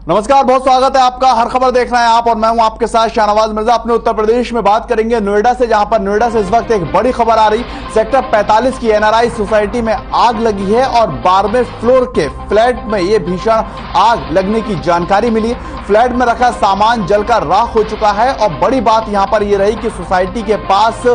नमस्कार, बहुत स्वागत है आपका। हर खबर देख रहे हैं आप और मैं हूं आपके साथ शाहनवाज मिर्जा। अपने उत्तर प्रदेश में बात करेंगे नोएडा से, जहां पर नोएडा से इस वक्त एक बड़ी खबर आ रही। सेक्टर 45 की एनआरआई सोसाइटी में आग लगी है और 12वें फ्लोर के फ्लैट में ये भीषण आग लगने की जानकारी मिली। फ्लैट में रखा सामान जलकर राख हो चुका है और बड़ी बात यहां पर यह रही कि सोसाइटी के पास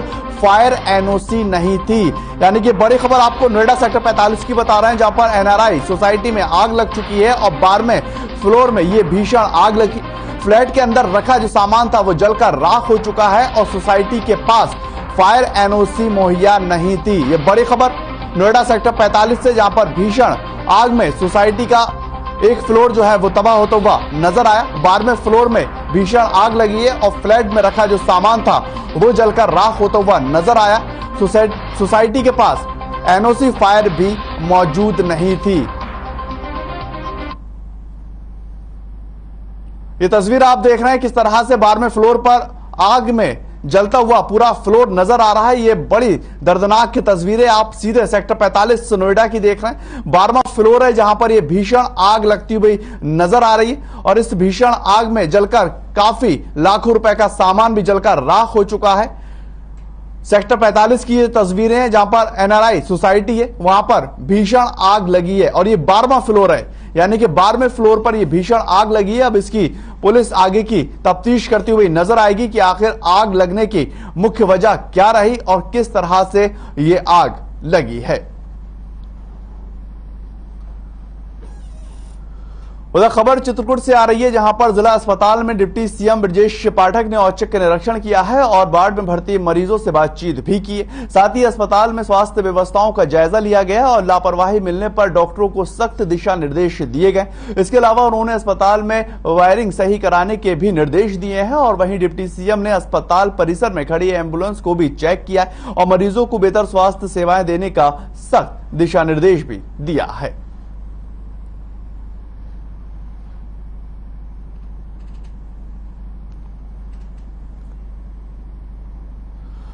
फायर एनओसी नहीं थी। यानी कि बड़ी खबर आपको नोएडा सेक्टर 45 की बता रहे हैं, जहां पर एनआरआई सोसाइटी में आग लग चुकी है और 12वें फ्लोर में यह भीषण आग लगी। फ्लैट के अंदर रखा जो सामान था वो जलकर राख हो चुका है और सोसाइटी के पास फायर एनओसी मुहैया नहीं थी। ये बड़ी खबर नोएडा सेक्टर 45 से, जहां पर भीषण आग में सोसाइटी का एक फ्लोर जो है वो तबाह होता हुआ नजर आया। 12वें फ्लोर में भीषण आग लगी है और फ्लैट में रखा जो सामान था वो जलकर राख होता हुआ नजर आया। सोसाइटी के पास एनओसी फायर भी मौजूद नहीं थी। ये तस्वीर आप देख रहे हैं किस तरह से 12वें फ्लोर पर आग में जलता हुआ पूरा फ्लोर नजर आ रहा है। ये बड़ी दर्दनाक की तस्वीरें आप सीधे सेक्टर 45 नोएडा की देख रहे हैं। 12वां फ्लोर है जहां पर ये भीषण आग लगती हुई नजर आ रही है और इस भीषण आग में जलकर काफी लाखों रुपए का सामान भी जलकर राख हो चुका है। सेक्टर 45 की ये तस्वीरें हैं जहां पर एनआरआई सोसाइटी है, वहां पर भीषण आग लगी है और ये 12वां फ्लोर है, यानी कि 12वें फ्लोर पर ये भीषण आग लगी है। अब इसकी पुलिस आगे की तफ्तीश करती हुई नजर आएगी कि आखिर आग लगने की मुख्य वजह क्या रही और किस तरह से ये आग लगी है। उधर खबर चित्रकूट से आ रही है, जहां पर जिला अस्पताल में डिप्टी सीएम ब्रजेश पाठक ने औचक निरीक्षण किया है और वार्ड में भर्ती मरीजों से बातचीत भी की है। साथ ही अस्पताल में स्वास्थ्य व्यवस्थाओं का जायजा लिया गया और लापरवाही मिलने पर डॉक्टरों को सख्त दिशा निर्देश दिए गए। इसके अलावा उन्होंने अस्पताल में वायरिंग सही कराने के भी निर्देश दिए हैं और वहीं डिप्टी सीएम ने अस्पताल परिसर में खड़ी एम्बुलेंस को भी चेक किया और मरीजों को बेहतर स्वास्थ्य सेवाएं देने का सख्त दिशा निर्देश भी दिया है।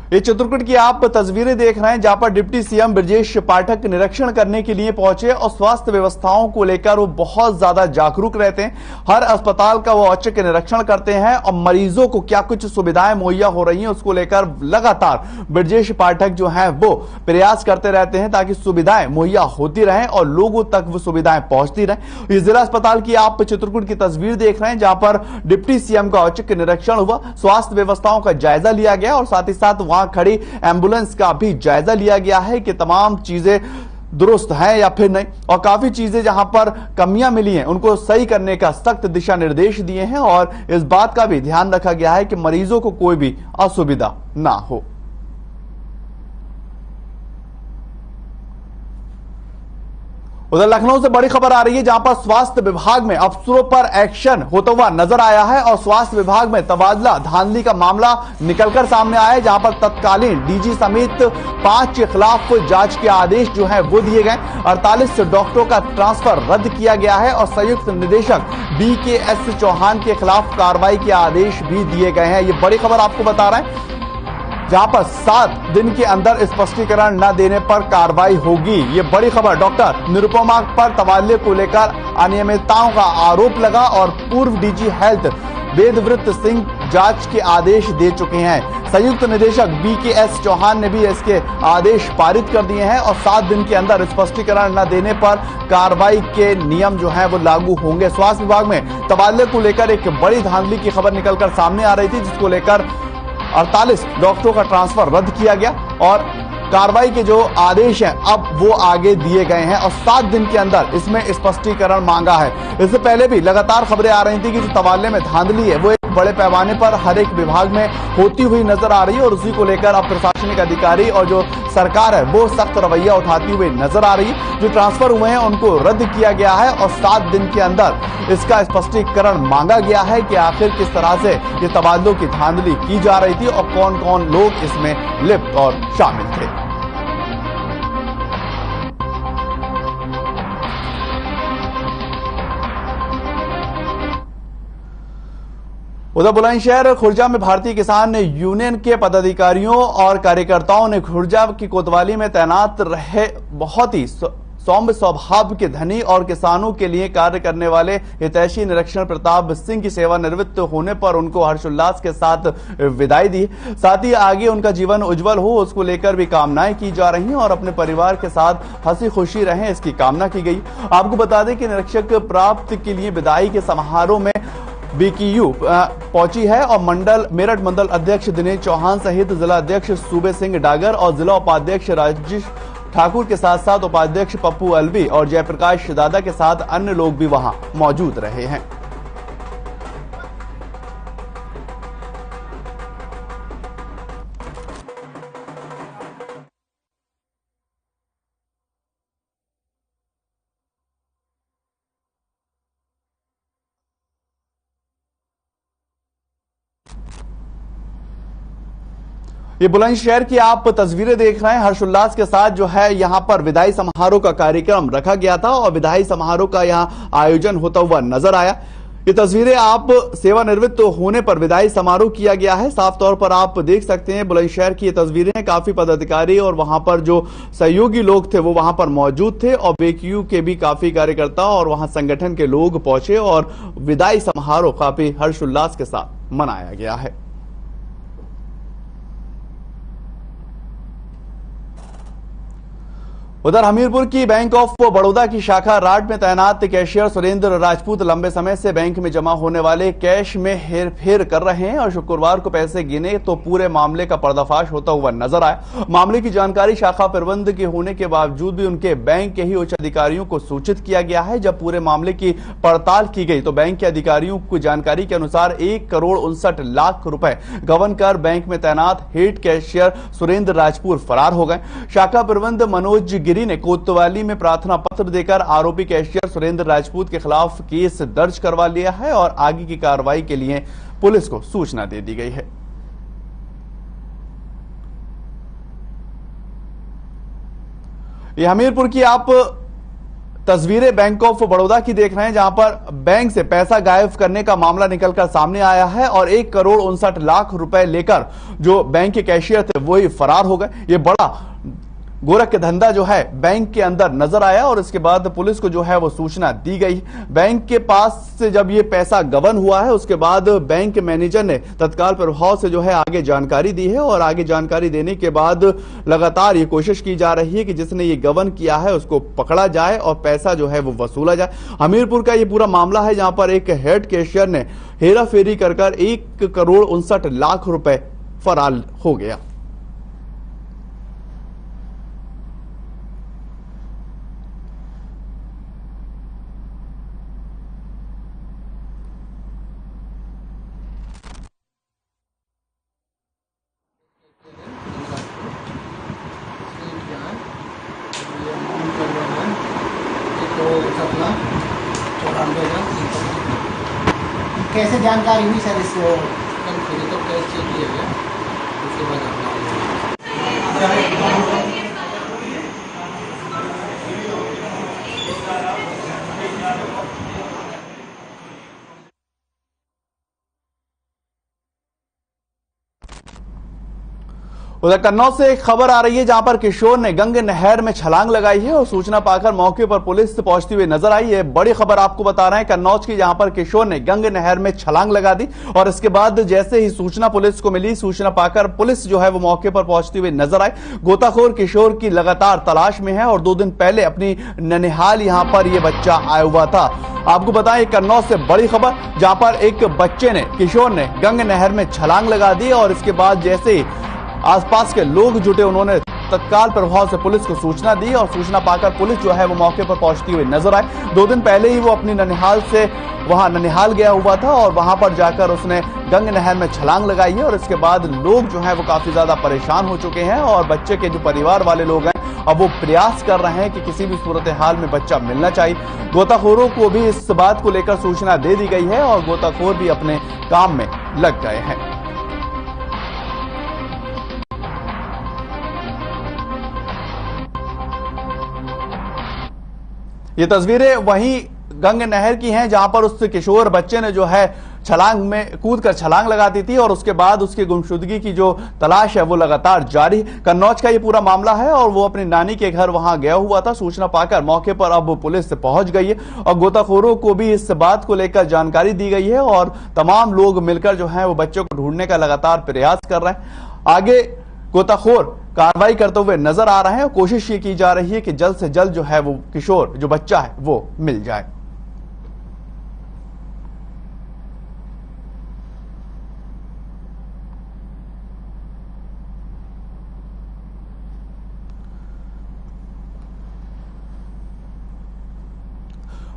ये चित्रकूट की आप तस्वीरें देख रहे हैं, जहां पर डिप्टी सीएम ब्रजेश पाठक निरीक्षण करने के लिए पहुंचे और स्वास्थ्य व्यवस्थाओं को लेकर वो बहुत ज्यादा जागरूक रहते हैं। हर अस्पताल का वो औचक निरीक्षण करते हैं और मरीजों को क्या कुछ सुविधाएं मुहैया हो रही हैं उसको लेकर लगातार ब्रजेश पाठक जो हैं वो प्रयास करते रहते हैं ताकि सुविधाएं मुहैया होती रहें और लोगों तक वो सुविधाएं पहुंचती रहें। इस जिला अस्पताल की आप चित्रकूट की तस्वीर देख रहे हैं, जहां पर डिप्टी सीएम का औचक निरीक्षण हुआ, स्वास्थ्य व्यवस्थाओं का जायजा लिया गया और साथ ही साथ खड़ी एम्बुलेंस का भी जायजा लिया गया है कि तमाम चीजें दुरुस्त हैं या फिर नहीं, और काफी चीजें जहां पर कमियां मिली हैं उनको सही करने का सख्त दिशा निर्देश दिए हैं और इस बात का भी ध्यान रखा गया है कि मरीजों को कोई भी असुविधा ना हो। उधर लखनऊ से बड़ी खबर आ रही है, जहां पर स्वास्थ्य विभाग में अफसरों पर एक्शन होता हुआ नजर आया है और स्वास्थ्य विभाग में तबादला धांधली का मामला निकलकर सामने आया है, जहां पर तत्कालीन डीजी समेत 5 के खिलाफ जांच के आदेश जो है वो दिए गए। 48 डॉक्टरों का ट्रांसफर रद्द किया गया है और संयुक्त निदेशक BKS चौहान के खिलाफ कार्रवाई के आदेश भी दिए गए हैं। ये बड़ी खबर आपको बता रहे हैं, जहां पर 7 दिन के अंदर स्पष्टीकरण न देने पर कार्रवाई होगी। ये बड़ी खबर। डॉक्टर निरुपमा पर तबादले को लेकर अनियमितताओं का आरोप लगा और पूर्व डीजी हेल्थ वेदव्रत सिंह जांच के आदेश दे चुके हैं। संयुक्त निदेशक BKS चौहान ने भी इसके आदेश पारित कर दिए हैं और 7 दिन के अंदर स्पष्टीकरण न देने पर कार्रवाई के नियम जो है वो लागू होंगे। स्वास्थ्य विभाग में तबादले को लेकर एक बड़ी धांधली की खबर निकलकर सामने आ रही थी, जिसको लेकर 48 डॉक्टरों का ट्रांसफर रद्द किया गया और कार्रवाई के जो आदेश हैं अब वो आगे दिए गए हैं और 7 दिन के अंदर इसमें स्पष्टीकरण मांगा है। इससे पहले भी लगातार खबरें आ रही थी कि जो तबादले में धांधली है वो एक बड़े पैमाने पर हर एक विभाग में होती हुई नजर आ रही है और उसी को लेकर अब प्रशासनिक अधिकारी और जो सरकार है वो सख्त रवैया उठाती हुई नजर आ रही है। जो ट्रांसफर हुए हैं उनको रद्द किया गया है और 7 दिन के अंदर इसका स्पष्टीकरण मांगा गया है कि आखिर किस तरह से ये तबादलों की धांधली की जा रही थी और कौन कौन लोग इसमें लिप्त और शामिल थे। उधर बुलंदशहर खुर्जा में भारतीय किसान यूनियन के पदाधिकारियों और कार्यकर्ताओं ने खुर्जा की कोतवाली में तैनात रहे बहुत ही सौम्य स्वभाव के धनी और किसानों के लिए कार्य करने वाले हितैषी निरीक्षण प्रताप सिंह की सेवानिवृत्त होने पर उनको हर्षोल्लास के साथ विदाई दी। साथ ही आगे उनका जीवन उज्जवल हो उसको लेकर भी कामनाएं की जा रही हैं और अपने परिवार के साथ हंसी खुशी रहें इसकी कामना की गई। आपको बता दें कि निरीक्षक प्राप्त के लिए विदाई के समारोह में बीकेयू पहुंची है और मेरठ मंडल अध्यक्ष दिनेश चौहान सहित जिला अध्यक्ष सूबे सिंह डागर और जिला उपाध्यक्ष राजेश ठाकुर के साथ साथ उपाध्यक्ष पप्पू अलवी और जयप्रकाश दादा के साथ अन्य लोग भी वहां मौजूद रहे हैं। ये बुलंदशहर की आप तस्वीरें देख रहे हैं। हर्षोल्लास के साथ जो है यहां पर विदाई समारोह का कार्यक्रम रखा गया था और विदाई समारोह का यहां आयोजन होता हुआ नजर आया। ये तस्वीरें आप सेवानिवृत्त होने पर विदाई समारोह किया गया है। साफ तौर पर आप देख सकते हैं बुलंदशहर की ये तस्वीरें, काफी पदाधिकारी और वहां पर जो सहयोगी लोग थे वो वहां पर मौजूद थे और बीकेयू के भी काफी कार्यकर्ता और वहां संगठन के लोग पहुंचे और विदाई समारोह काफी हर्षोल्लास के साथ मनाया गया है। उधर हमीरपुर की बैंक ऑफ बड़ौदा की शाखा राड में तैनात कैशियर सुरेंद्र राजपूत लंबे समय से बैंक में जमा होने वाले कैश में हेरफेर कर रहे हैं और शुक्रवार को पैसे गिने तो पूरे मामले का पर्दाफाश होता हुआ नजर आया। मामले की जानकारी शाखा प्रबंध के होने के बावजूद भी उनके बैंक के ही उच्च अधिकारियों को सूचित किया गया है। जब पूरे मामले की पड़ताल की गई तो बैंक के अधिकारियों की जानकारी के अनुसार 1,59,00,000 रुपए गबन कर बैंक में तैनात हेड कैशियर सुरेंद्र राजपूत फरार हो गए। शाखा प्रबंध मनोज गिरी ने कोतवाली में प्रार्थना पत्र देकर आरोपी कैशियर सुरेंद्र राजपूत के खिलाफ केस दर्ज करवा लिया है और आगे की कार्रवाई के लिए पुलिस को सूचना दे दी गई है। यह हमीरपुर की आप तस्वीरें बैंक ऑफ बड़ौदा की देख रहे हैं जहां पर बैंक से पैसा गायब करने का मामला निकलकर सामने आया है और 1,59,00,000 रुपए लेकर जो बैंक के कैशियर थे वही फरार हो गए। ये बड़ा गोरख के धंधा जो है बैंक के अंदर नजर आया और इसके बाद पुलिस को जो है वो सूचना दी गई। बैंक के पास से जब ये पैसा गबन हुआ है उसके बाद बैंक मैनेजर ने तत्काल प्रभाव से जो है आगे जानकारी दी है और आगे जानकारी देने के बाद लगातार ये कोशिश की जा रही है कि जिसने ये गबन किया है उसको पकड़ा जाए और पैसा जो है वो वसूला जाए। हमीरपुर का ये पूरा मामला है जहां पर एक हेड कैशियर ने हेरा फेरी कर 1,59,00,000 रुपए फरार हो गया। कैसे जानकारी हुई सर इस कल फिर तो कैश चेक किया गया उसके बाद उधर कन्नौज से एक खबर आ रही है जहां पर किशोर ने गंग नहर में छलांग लगाई है और सूचना पाकर मौके पर पुलिस पहुंचती हुई नजर आई है। बड़ी खबर आपको बता रहे हैं कन्नौज की, जहां पर किशोर ने गंग नहर में छलांग लगा दी और इसके बाद जैसे ही सूचना पुलिस को मिली, सूचना पाकर पुलिस जो है वो मौके पर पहुंचती हुई नजर आई। गोताखोर किशोर की लगातार तलाश में है और 2 दिन पहले अपनी ननिहाल यहां पर यह बच्चा आया हुआ था। आपको बताएं कन्नौज से बड़ी खबर, जहां पर एक बच्चे ने, किशोर ने गंग नहर में छलांग लगा दी और इसके बाद जैसे आसपास के लोग जुटे उन्होंने तत्काल प्रभाव से पुलिस को सूचना दी और सूचना पाकर पुलिस जो है वो मौके पर पहुंचती हुई नजर आई। 2 दिन पहले ही वो अपनी ननिहाल से वहां ननिहाल गया हुआ था और वहां पर जाकर उसने गंग नहर में छलांग लगाई है और इसके बाद लोग जो है वो काफी ज्यादा परेशान हो चुके हैं और बच्चे के जो परिवार वाले लोग हैं अब वो प्रयास कर रहे हैं कि किसी भी सूरत हाल में बच्चा मिलना चाहिए। गोताखोरों को भी इस बात को लेकर सूचना दे दी गई है और गोताखोर भी अपने काम में लग गए हैं। ये तस्वीरें वहीं गंग नहर की हैं जहां पर उस किशोर बच्चे ने जो है छलांग में कूदकर छलांग लगाती थी और उसके बाद उसकी गुमशुदगी की जो तलाश है वो लगातार जारी। कन्नौज का ये पूरा मामला है और वो अपनी नानी के घर वहां गया हुआ था। सूचना पाकर मौके पर अब पुलिस पहुंच गई है और गोताखोरों को भी इस बात को लेकर जानकारी दी गई है और तमाम लोग मिलकर जो है वो बच्चों को ढूंढने का लगातार प्रयास कर रहे हैं। आगे गोताखोर कार्रवाई करते हुए नजर आ रहे हैं और कोशिश ये की जा रही है कि जल्द से जल्द जो है वो किशोर जो बच्चा है वो मिल जाए।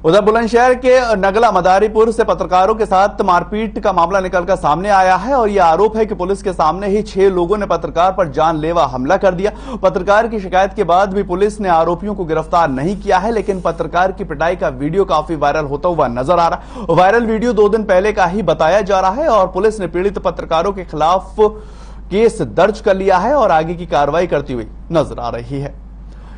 उधर बुलंदशहर के नगला मदारीपुर से पत्रकारों के साथ मारपीट का मामला निकलकर सामने आया है और यह आरोप है कि पुलिस के सामने ही 6 लोगों ने पत्रकार पर जानलेवा हमला कर दिया। पत्रकार की शिकायत के बाद भी पुलिस ने आरोपियों को गिरफ्तार नहीं किया है, लेकिन पत्रकार की पिटाई का वीडियो काफी वायरल होता हुआ नजर आ रहा है। वायरल वीडियो 2 दिन पहले का ही बताया जा रहा है और पुलिस ने पीड़ित पत्रकारों के खिलाफ केस दर्ज कर लिया है और आगे की कार्रवाई करती हुई नजर आ रही है।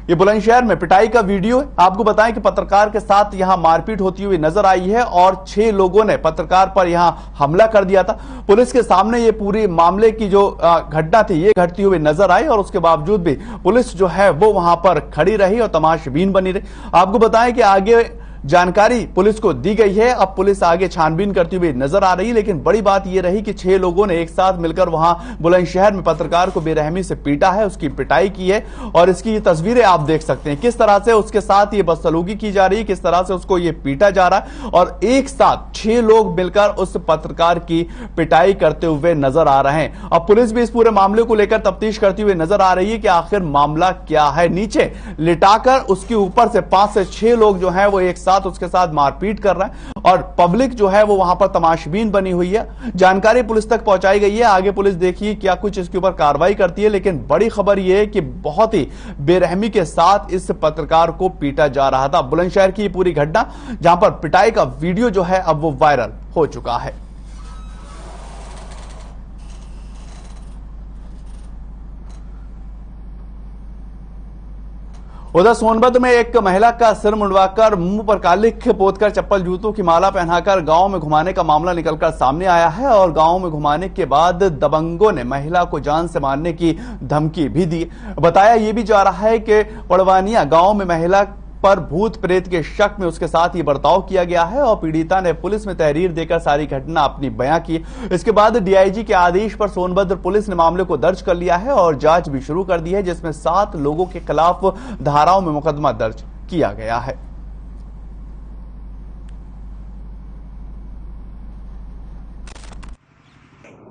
ये बुलंदशहर में पिटाई का वीडियो है। आपको बताएं कि पत्रकार के साथ यहां मारपीट होती हुई नजर आई है और 6 लोगों ने पत्रकार पर यहां हमला कर दिया था। पुलिस के सामने ये पूरी मामले की जो घटना थी ये घटती हुई नजर आई और उसके बावजूद भी पुलिस जो है वो वहां पर खड़ी रही और तमाशबीन बनी रही। आपको बताएं कि आगे जानकारी पुलिस को दी गई है। अब पुलिस आगे छानबीन करती हुई नजर आ रही है, लेकिन बड़ी बात यह रही कि 6 लोगों ने एक साथ मिलकर वहां बुलंदशहर में पत्रकार को बेरहमी से पीटा है, उसकी पिटाई की है और इसकी तस्वीरें आप देख सकते हैं किस तरह से उसके साथ ये बदसलूकी की जा रही है, किस तरह से उसको ये पीटा जा रहा है और एक साथ 6 लोग मिलकर उस पत्रकार की पिटाई करते हुए नजर आ रहे हैं। अब पुलिस भी इस पूरे मामले को लेकर तफ्तीश करती हुई नजर आ रही है कि आखिर मामला क्या है। नीचे लिटाकर उसके ऊपर से 5 से 6 लोग जो है वो एक साथ उसके साथ मारपीट कर रहे हैं और पब्लिक जो है वो वहां पर तमाशबीन बनी हुई है। जानकारी पुलिस तक पहुंचाई गई है। आगे पुलिस देखिए क्या कुछ इसके ऊपर कार्रवाई करती है, लेकिन बड़ी खबर यह है कि बहुत ही बेरहमी के साथ इस पत्रकार को पीटा जा रहा था। बुलंदशहर की पूरी घटना जहां पर पिटाई का वीडियो जो है अब वो वायरल हो चुका है। उधर सोनभद्र में एक महिला का सिर मुंडवाकर मुंह पर कालिख पोतकर चप्पल जूतों की माला पहनाकर गांव में घुमाने का मामला निकलकर सामने आया है और गांव में घुमाने के बाद दबंगों ने महिला को जान से मारने की धमकी भी दी। बताया यह भी जा रहा है कि पड़वानिया गांव में महिला पर भूत प्रेत के शक में उसके साथ ये बर्ताव किया गया है और पीड़िता ने पुलिस में तहरीर देकर सारी घटना अपनी बयां की। इसके बाद डीआईजी के आदेश पर सोनभद्र पुलिस ने मामले को दर्ज कर लिया है और जांच भी शुरू कर दी है, जिसमें 7 लोगों के खिलाफ धाराओं में मुकदमा दर्ज किया गया है।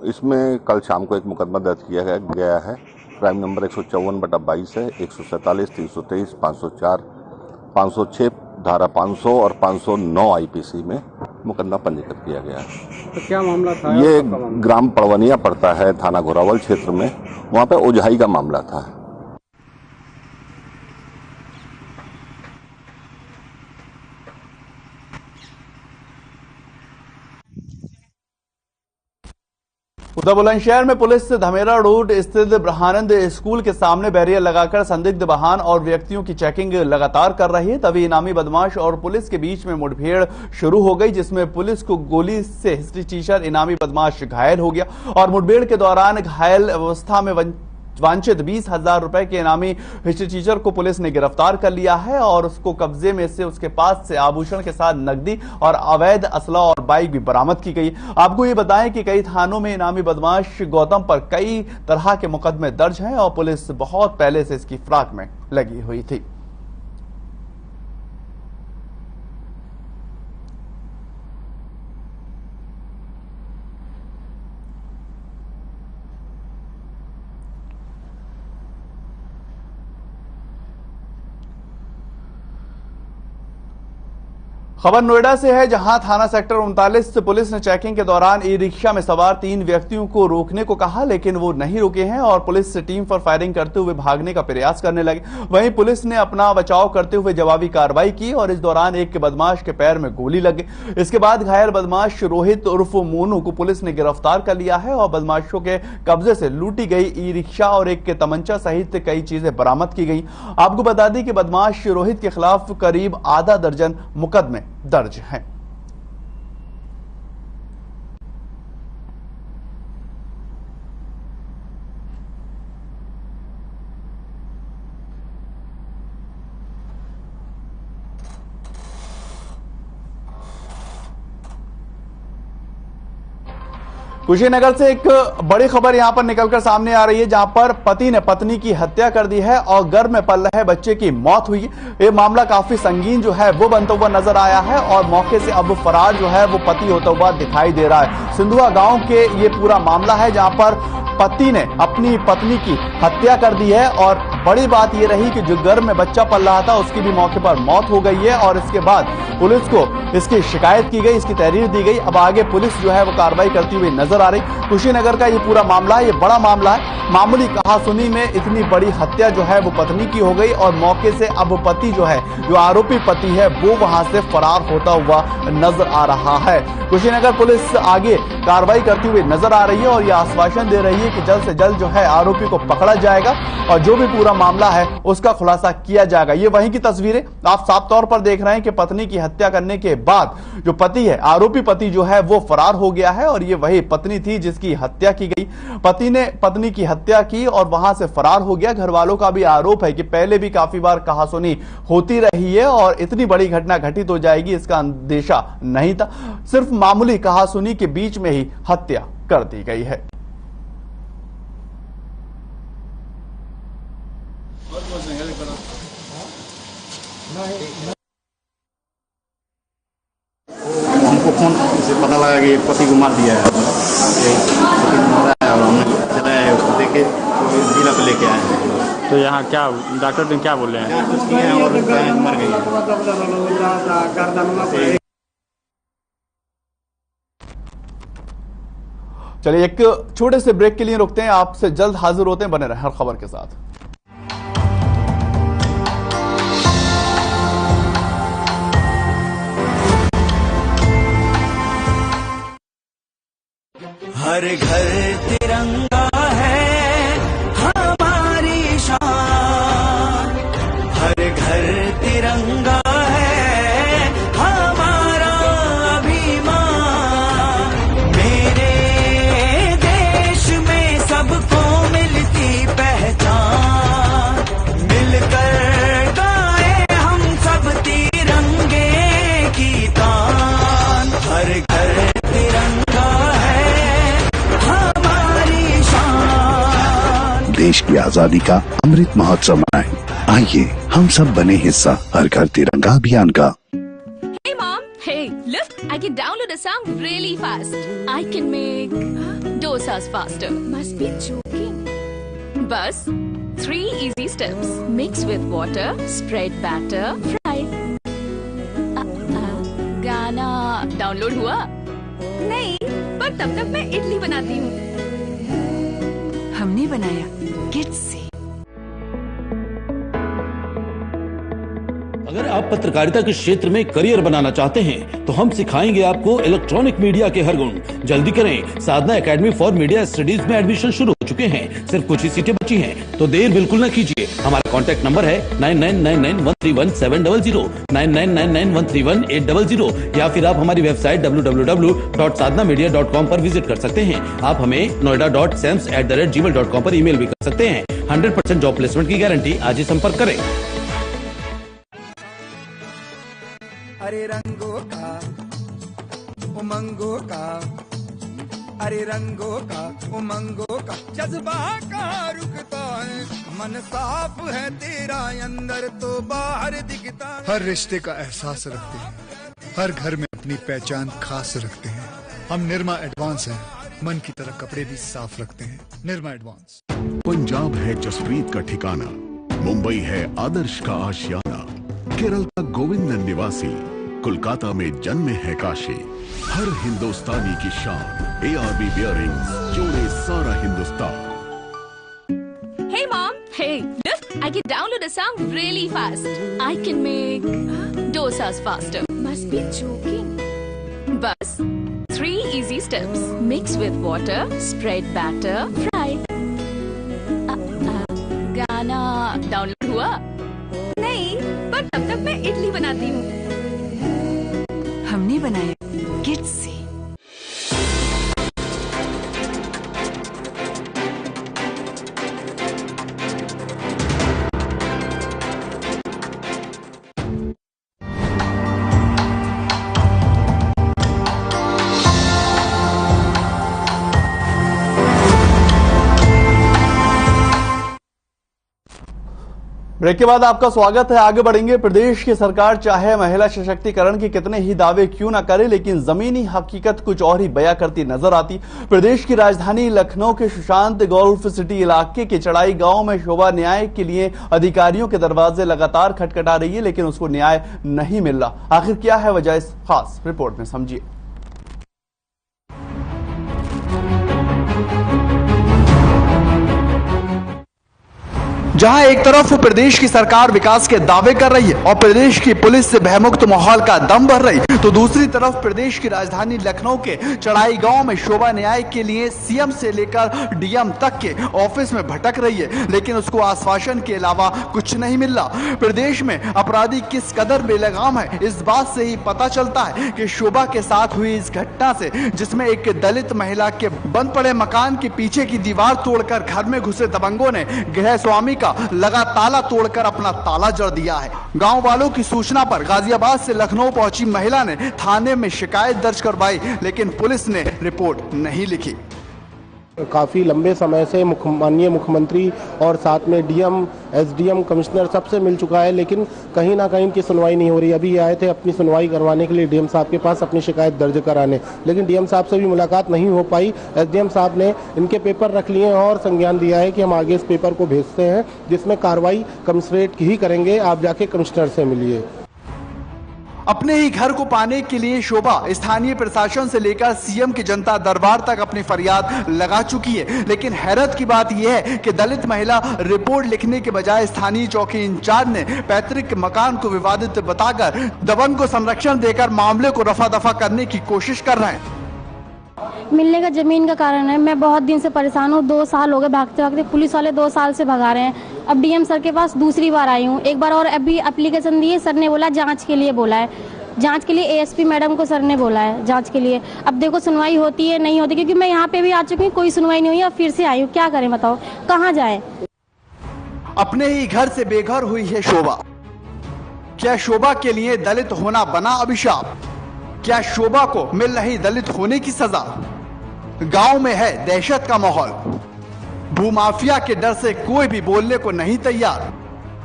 इसमें कल शाम को एक मुकदमा दर्ज किया गया है। क्राइम नंबर 154/22 है, 147, 323, 504, 506, धारा 500 और 509 आईपीसी में मुकदमा पंजीकृत किया गया है। तो क्या मामला था? ये ग्राम पड़वनिया पड़ता है, थाना घोरावल क्षेत्र में। वहां पे ओझाई का मामला था। उधर बुलंदशहर में पुलिस धमेरा रोड स्थित ब्रह्मानंद स्कूल के सामने बैरियर लगाकर संदिग्ध वाहन और व्यक्तियों की चेकिंग लगातार कर रही है। तभी इनामी बदमाश और पुलिस के बीच में मुठभेड़ शुरू हो गई, जिसमें पुलिस को गोली से हिस्ट्री टीचर इनामी बदमाश घायल हो गया और मुठभेड़ के दौरान घायल अवस्था में वांछित 20,000 रुपए के इनामी हिस्ट्री टीचर को पुलिस ने गिरफ्तार कर लिया है और उसको कब्जे में से उसके पास से आभूषण के साथ नकदी और अवैध असला और बाइक भी बरामद की गई। आपको ये बताएं कि कई थानों में इनामी बदमाश गौतम पर कई तरह के मुकदमे दर्ज हैं और पुलिस बहुत पहले से इसकी फिराक में लगी हुई थी। खबर नोएडा से है, जहां थाना सेक्टर 39 पुलिस ने चेकिंग के दौरान ई रिक्शा में सवार 3 व्यक्तियों को रोकने को कहा, लेकिन वो नहीं रुके हैं और पुलिस से टीम पर फायरिंग करते हुए भागने का प्रयास करने लगे। वहीं पुलिस ने अपना बचाव करते हुए जवाबी कार्रवाई की और इस दौरान एक बदमाश के पैर में गोली लगी। इसके बाद घायल बदमाश रोहित उर्फ मोनू को पुलिस ने गिरफ्तार कर लिया है और बदमाशों के कब्जे से लूटी गई ई रिक्शा और एक तमंचा सहित कई चीजें बरामद की गई। आपको बता दें कि बदमाश रोहित के खिलाफ करीब आधा दर्जन मुकदमे दर्ज हैं। कुशीनगर से एक बड़ी खबर यहां पर निकलकर सामने आ रही है, जहां पर पति ने पत्नी की हत्या कर दी है और गर्भ में पल रहे बच्चे की मौत हुई। ये मामला काफी संगीन जो है वो बनता हुआ नजर आया है और मौके से अब फरार जो है वो पति होता हुआ दिखाई दे रहा है। सिंधुआ गांव के ये पूरा मामला है, जहां पर पति ने अपनी पत्नी की हत्या कर दी है और बड़ी बात यह रही कि जो गर्भ में बच्चा पल रहा था उसकी भी मौके पर मौत हो गई है और इसके बाद पुलिस को इसकी शिकायत की गई, इसकी तहरीर दी गई। अब आगे पुलिस जो है वो कार्रवाई करती हुई नजर आ रही। कुशीनगर का ये पूरा मामला है, ये बड़ा मामला है। मामूली कहासुनी में इतनी बड़ी हत्या जो है वो पत्नी की हो गई और मौके से अब पति जो है, जो आरोपी पति है, वो वहां से फरार होता हुआ नजर आ रहा है। कुशीनगर पुलिस आगे कार्रवाई करती हुई नजर आ रही है और यह आश्वासन दे रही है कि जल्द से जल्द जो है आरोपी को पकड़ा जाएगा और जो भी पूरा मामला है उसका खुलासा किया जाएगा। ये वहीं की तस्वीरें आप साफ तौर पर देख रहे हैं कि पत्नी की हत्या करने के बाद जो पति है, आरोपी पति जो है वो फरार हो गया है और ये वही पत्नी थी जिसकी हत्या की गई। पति ने पत्नी की हत्या की और वहां से फरार हो गया। घर वालों का भी आरोप है कि पहले भी काफी बार कहासुनी होती रही है और इतनी बड़ी घटना घटित हो जाएगी इसका अंदेशा नहीं था। सिर्फ मामूली कहासुनी के बीच में ही हत्या कर दी गई है। हमको फोन से पता लगा कि पति को मार दिया है, पति को मारा है और हमने चलाया है, उसको देखे तो जिला पे लेके आए हैं। तो यहाँ क्या डॉक्टर ने क्या बोले हैं? यहाँ कुछ किए हैं और मर गई है। चलिए एक छोटे से ब्रेक के लिए रुकते हैं, आपसे जल्द हाजिर होते हैं, बने रहे हर खबर के साथ। हर घर तिरंगा है हमारी शान, हर घर तिरंगा है हमारा अभिमान। मेरे देश में सबको मिलती पहचान, मिलकर गाए हम सब तिरंगे की तान। हर घर तिरंगा देश की आजादी का अमृत महोत्सव मनाएं। आइए हम सब बने हिस्सा हर घर तिरंगा अभियान का। Hey mom, hey, look, I can download a song really fast. I can make dosas faster. Must be joking. Bus, 3 easy steps. Mix with water, spread batter, fry. गाना डाउनलोड हुआ? नहीं, पर तब तक मैं इडली बनाती हूँ। हमने बनाया किड्स से। अगर आप पत्रकारिता के क्षेत्र में करियर बनाना चाहते हैं तो हम सिखाएंगे आपको इलेक्ट्रॉनिक मीडिया के हर गुण। जल्दी करें, साधना एकेडमी फॉर मीडिया स्टडीज में एडमिशन शुरू हो चुके हैं। सिर्फ कुछ ही सीटें बची हैं, तो देर बिल्कुल न कीजिए। हमारा कॉन्टैक्ट नंबर है 9999131700, 9999131800 या फिर आप हमारी वेबसाइट www.sadhnamedia.com पर विजिट कर सकते हैं। आप हमें noida.sams@gmail.com पर ईमेल भी कर सकते हैं। 100% जॉब प्लेसमेंट की गारंटी। आज ही संपर्क करें। अरे रंगों का उमंगों का, अरे रंगों का उमंगों का जज्बा कहाँ रुकता है। मन साफ है तेरा अंदर तो बाहर दिखता है। हर रिश्ते का एहसास रखते हैं, हर घर में अपनी पहचान खास रखते हैं। हम निरमा एडवांस हैं, मन की तरह कपड़े भी साफ रखते हैं। निरमा एडवांस। पंजाब है जसप्रीत का ठिकाना, मुंबई है आदर्श का आशियाना, केरल का गोविंदन निवासी, कोलकाता में जन्म है काशी। हर हिंदुस्तानी की शान ARB बियरिंग्स जोड़े सारा Hindustan. Hey mom, hey, look, I can download a song really fast. I can make dosas faster. Must be joking. Bus, 3 easy steps. Mix with water, spread batter, fry. गाना डाउनलोड हुआ? नहीं, पर तब तक मैं इडली बनाती हूँ। हमने बनाया किड्स से। ब्रेक के बाद आपका स्वागत है। आगे बढ़ेंगे। प्रदेश की सरकार चाहे महिला सशक्तिकरण के कितने ही दावे क्यों न करे, लेकिन जमीनी हकीकत कुछ और ही बयां करती नजर आती। प्रदेश की राजधानी लखनऊ के सुशांत गोल्फ सिटी इलाके के चढ़ाई गांव में शोभा न्याय के लिए अधिकारियों के दरवाजे लगातार खटखटा रही है, लेकिन उसको न्याय नहीं मिल रहा। आखिर क्या है वजह, इस खास रिपोर्ट में समझिए। जहां एक तरफ प्रदेश की सरकार विकास के दावे कर रही है और प्रदेश की पुलिस से भयमुक्त माहौल का दम भर रही, तो दूसरी तरफ प्रदेश की राजधानी लखनऊ के चढ़ाई गांव में शोभा न्याय के लिए सीएम से लेकर डीएम तक के ऑफिस में भटक रही है, लेकिन उसको आश्वासन के अलावा कुछ नहीं मिल रहा। प्रदेश में अपराधी किस कदर बेलगाम है, इस बात से ही पता चलता है कि शोभा के साथ हुई इस घटना से, जिसमें एक दलित महिला के बंद पड़े मकान के पीछे की दीवार तोड़कर घर में घुसे दबंगों ने गृह स्वामी का लगा ताला तोड़कर अपना ताला जड़ दिया है। गांव वालों की सूचना पर गाजियाबाद से लखनऊ पहुंची महिला ने थाने में शिकायत दर्ज करवाई, लेकिन पुलिस ने रिपोर्ट नहीं लिखी। काफ़ी लंबे समय से माननीय मुख्यमंत्री और साथ में डीएम, एसडीएम, कमिश्नर सबसे मिल चुका है, लेकिन कहीं ना कहीं इनकी सुनवाई नहीं हो रही। अभी आए थे अपनी सुनवाई करवाने के लिए डीएम साहब के पास अपनी शिकायत दर्ज कराने, लेकिन डीएम साहब से भी मुलाकात नहीं हो पाई। एसडीएम साहब ने इनके पेपर रख लिए और संज्ञान दिया है कि हम आगे इस पेपर को भेजते हैं, जिसमें कार्रवाई कमिश्नरेट की ही करेंगे, आप जाके कमिश्नर से मिलिए। अपने ही घर को पाने के लिए शोभा स्थानीय प्रशासन से लेकर सीएम के जनता दरबार तक अपनी फरियाद लगा चुकी है, लेकिन हैरत की बात यह है कि दलित महिला रिपोर्ट लिखने के बजाय स्थानीय चौकी इंचार्ज ने पैतृक मकान को विवादित बताकर दबंग को संरक्षण देकर मामले को रफा दफा करने की कोशिश कर रहे हैं। मिलने का जमीन का कारण है। मैं बहुत दिन से परेशान हूँ, 2 साल हो गए भागते भागते। पुलिस वाले 2 साल से भगा रहे हैं। अब डीएम सर के पास दूसरी बार आई हूँ, एक बार और अभी एप्लीकेशन दिए, सर ने बोला जांच के लिए बोला है, जांच के लिए एएसपी मैडम को सर ने बोला है जांच के लिए। अब देखो सुनवाई होती है नहीं होती, क्योंकि मैं यहाँ पे भी आ चुकी हूँ, कोई सुनवाई नहीं हुई। अब फिर से आई हूँ, क्या करें बताओ, कहाँ जाए। अपने ही घर से बेघर हुई है शोभा। क्या शोभा के लिए दलित होना बना अभिशाप? क्या शोभा को मिल रही दलित होने की सजा? गांव में है दहशत का माहौल। भूमाफिया के डर से कोई भी बोलने को नहीं तैयार।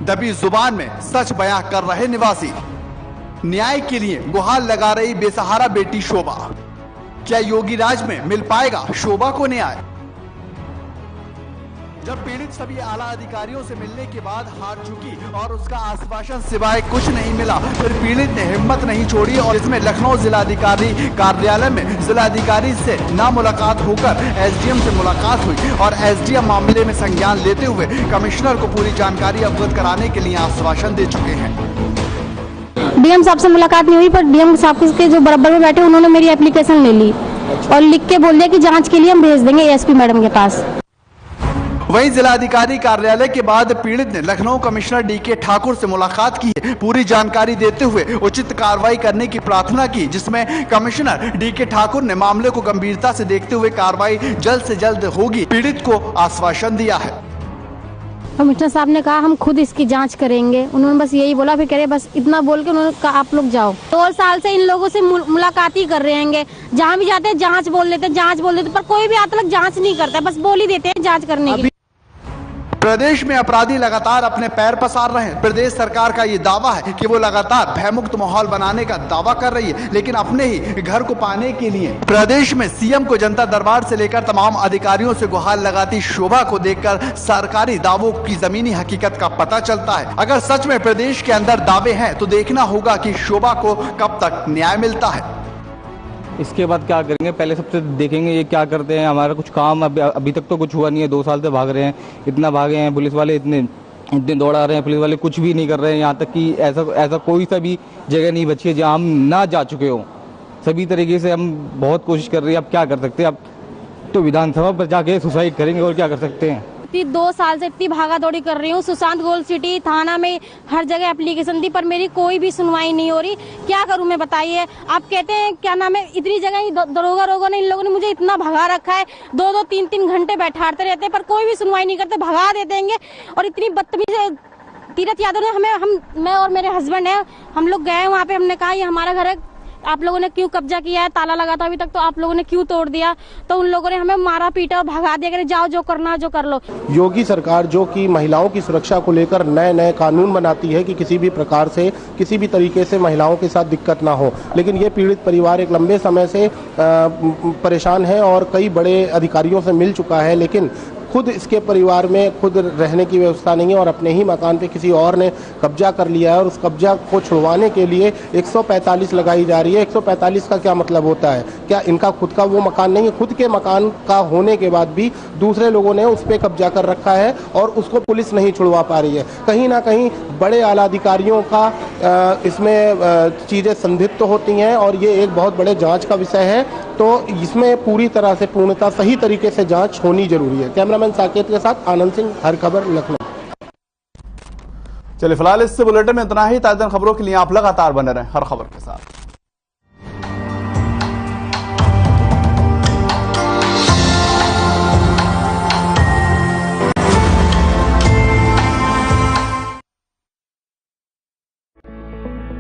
दबी जुबान में सच बयां कर रहे निवासी। न्याय के लिए गुहार लगा रही बेसहारा बेटी शोभा। क्या योगी राज में मिल पाएगा शोभा को न्याय? जब पीड़ित सभी आला अधिकारियों से मिलने के बाद हार चुकी और उसका आश्वासन सिवाय कुछ नहीं मिला, फिर पीड़ित ने हिम्मत नहीं छोड़ी और इसमें लखनऊ जिलाधिकारी कार्यालय में जिलाधिकारी से ना मुलाकात होकर एसडीएम से मुलाकात हुई और एसडीएम मामले में संज्ञान लेते हुए कमिश्नर को पूरी जानकारी अवगत कराने के लिए आश्वासन दे चुके हैं। डीएम साहब से मुलाकात नहीं हुई, पर डीएम साहब के जो बराबर में बैठे उन्होंने मेरी एप्लीकेशन ले ली और लिख के बोल दिया कि जांच के लिए हम भेज देंगे एएसपी मैडम के पास। वहीं जिलाधिकारी कार्यालय के बाद पीड़ित ने लखनऊ कमिश्नर डीके ठाकुर से मुलाकात की है, पूरी जानकारी देते हुए उचित कार्रवाई करने की प्रार्थना की, जिसमें कमिश्नर डीके ठाकुर ने मामले को गंभीरता से देखते हुए कार्रवाई जल्द से जल्द होगी पीड़ित को आश्वासन दिया है। कमिश्नर साहब ने कहा हम खुद इसकी जांच करेंगे, उन्होंने बस यही बोला। फिर कह रहे बस इतना बोल के उन्होंने कहा आप लोग जाओ। 2 साल से इन लोगों से मुलाकात ही कर रहे हैं, जहाँ भी जाते हैं जांच बोल लेते हैं, जांच बोल देते, पर कोई भी आज तक जांच नहीं करता, बस बोल ही देते हैं जांच करने की। प्रदेश में अपराधी लगातार अपने पैर पसार रहे हैं। प्रदेश सरकार का ये दावा है कि वो लगातार भयमुक्त माहौल बनाने का दावा कर रही है, लेकिन अपने ही घर को पाने के लिए प्रदेश में सीएम को जनता दरबार से लेकर तमाम अधिकारियों से गुहार लगाती शोभा को देखकर सरकारी दावों की जमीनी हकीकत का पता चलता है। अगर सच में प्रदेश के अंदर दावे हैं तो देखना होगा कि शोभा को कब तक न्याय मिलता है। इसके बाद क्या करेंगे, पहले सबसे देखेंगे ये क्या करते हैं। हमारा कुछ काम अभी तक तो कुछ हुआ नहीं है, 2 साल से भाग रहे हैं, इतना भागे हैं पुलिस वाले, इतने दौड़ा रहे हैं, पुलिस वाले कुछ भी नहीं कर रहे हैं। यहाँ तक कि ऐसा कोई सा भी जगह नहीं बची है जहाँ हम ना जा चुके हो। सभी तरीके से हम बहुत कोशिश कर रहे हैं। अब क्या कर सकते हैं, अब तो विधानसभा पर जाके सुसाइड करेंगे और क्या कर सकते हैं। 2 साल से इतनी भागा दौड़ी कर रही हूँ, सुशांत गोल्फ सिटी थाना में हर जगह एप्लीकेशन दी, पर मेरी कोई भी सुनवाई नहीं हो रही। क्या करूँ मैं बताइए। आप कहते हैं क्या नाम है, इतनी जगह दरोगा रोगा ने इन लोगों ने मुझे इतना भगा रखा है, 2-2, 3-3 घंटे बैठाते रहते हैं, पर कोई भी सुनवाई नहीं करते, भगा दे देंगे। और इतनी बदतमीज तीरथ यादव ने मैं और मेरे हस्बैंड है, हम लोग गए वहाँ पे, हमने कहा ये हमारा घर है, आप लोगों ने क्यों कब्जा किया है, ताला लगा था अभी तक तो आप लोगों ने क्यों तोड़ दिया। तो उन लोगों ने हमें मारा पीटा और भगा दिया, जाओ जो करना जो कर लो। योगी सरकार जो कि महिलाओं की सुरक्षा को लेकर नए नए कानून बनाती है कि किसी भी प्रकार से किसी भी तरीके से महिलाओं के साथ दिक्कत ना हो, लेकिन ये पीड़ित परिवार एक लंबे समय से परेशान है और कई बड़े अधिकारियों से मिल चुका है, लेकिन खुद इसके परिवार में खुद रहने की व्यवस्था नहीं है और अपने ही मकान पे किसी और ने कब्जा कर लिया है और उस कब्जा को छुड़वाने के लिए 145 लगाई जा रही है। 145 का क्या मतलब होता है? क्या इनका खुद का वो मकान नहीं है? खुद के मकान का होने के बाद भी दूसरे लोगों ने उस पर कब्जा कर रखा है और उसको पुलिस नहीं छुड़वा पा रही है। कहीं ना कहीं बड़े आला अधिकारियों का इसमें चीजें संदिग्ध होती हैं और ये एक बहुत बड़े जांच का विषय है, तो इसमें पूरी तरह से पूर्णतः सही तरीके से जांच होनी जरूरी है। कैमरामैन साकेत के साथ आनंद सिंह, हर खबर, लखनऊ। चलिए फिलहाल इस बुलेटिन में इतना ही। ताज़ा खबरों के लिए आप लगातार बने रहें हर खबर के साथ।